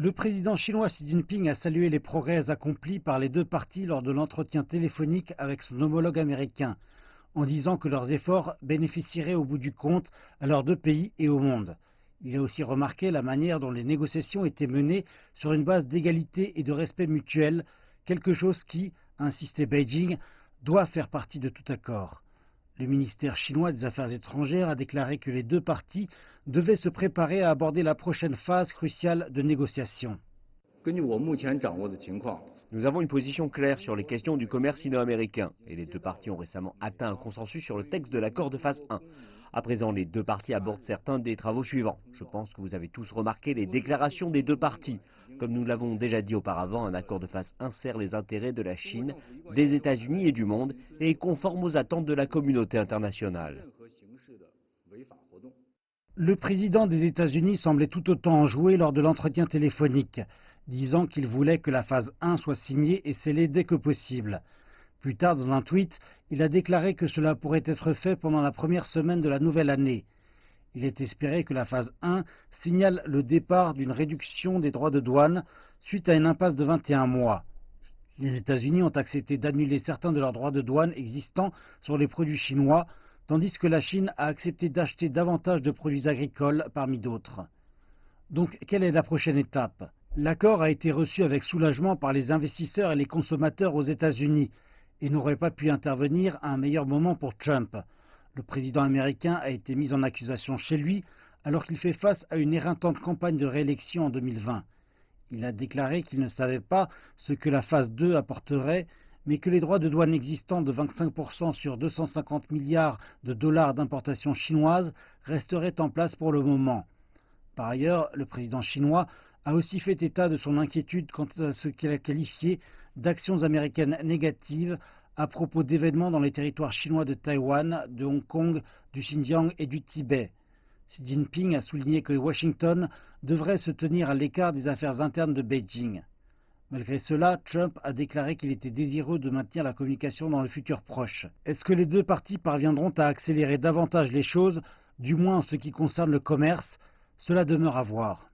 Le président chinois Xi Jinping a salué les progrès accomplis par les deux parties lors de l'entretien téléphonique avec son homologue américain, en disant que leurs efforts bénéficieraient au bout du compte à leurs deux pays et au monde. Il a aussi remarqué la manière dont les négociations étaient menées sur une base d'égalité et de respect mutuel, quelque chose qui, a insisté Beijing, doit faire partie de tout accord. Le ministère chinois des Affaires étrangères a déclaré que les deux parties devaient se préparer à aborder la prochaine phase cruciale de négociation. Nous avons une position claire sur les questions du commerce sino-américain et les deux parties ont récemment atteint un consensus sur le texte de l'accord de phase 1. À présent, les deux parties abordent certains des travaux suivants. Je pense que vous avez tous remarqué les déclarations des deux parties. Comme nous l'avons déjà dit auparavant, un accord de phase 1 sert les intérêts de la Chine, des États-Unis et du monde et est conforme aux attentes de la communauté internationale. Le président des États-Unis semblait tout autant enjoué lors de l'entretien téléphonique, disant qu'il voulait que la phase 1 soit signée et scellée dès que possible. Plus tard, dans un tweet, il a déclaré que cela pourrait être fait pendant la première semaine de la nouvelle année. Il est espéré que la phase 1 signale le départ d'une réduction des droits de douane suite à une impasse de 21 mois. Les États-Unis ont accepté d'annuler certains de leurs droits de douane existants sur les produits chinois, tandis que la Chine a accepté d'acheter davantage de produits agricoles parmi d'autres. Donc, quelle est la prochaine étape? L'accord a été reçu avec soulagement par les investisseurs et les consommateurs aux États-Unis et n'aurait pas pu intervenir à un meilleur moment pour Trump. Le président américain a été mis en accusation chez lui alors qu'il fait face à une éreintante campagne de réélection en 2020. Il a déclaré qu'il ne savait pas ce que la phase 2 apporterait, mais que les droits de douane existants de 25% sur 250 milliards de dollars d'importations chinoises resteraient en place pour le moment. Par ailleurs, le président chinois a aussi fait état de son inquiétude quant à ce qu'il a qualifié d'actions américaines négatives à propos d'événements dans les territoires chinois de Taïwan, de Hong Kong, du Xinjiang et du Tibet. Xi Jinping a souligné que Washington devrait se tenir à l'écart des affaires internes de Beijing. Malgré cela, Trump a déclaré qu'il était désireux de maintenir la communication dans le futur proche. Est-ce que les deux parties parviendront à accélérer davantage les choses, du moins en ce qui concerne le commerce? Cela demeure à voir.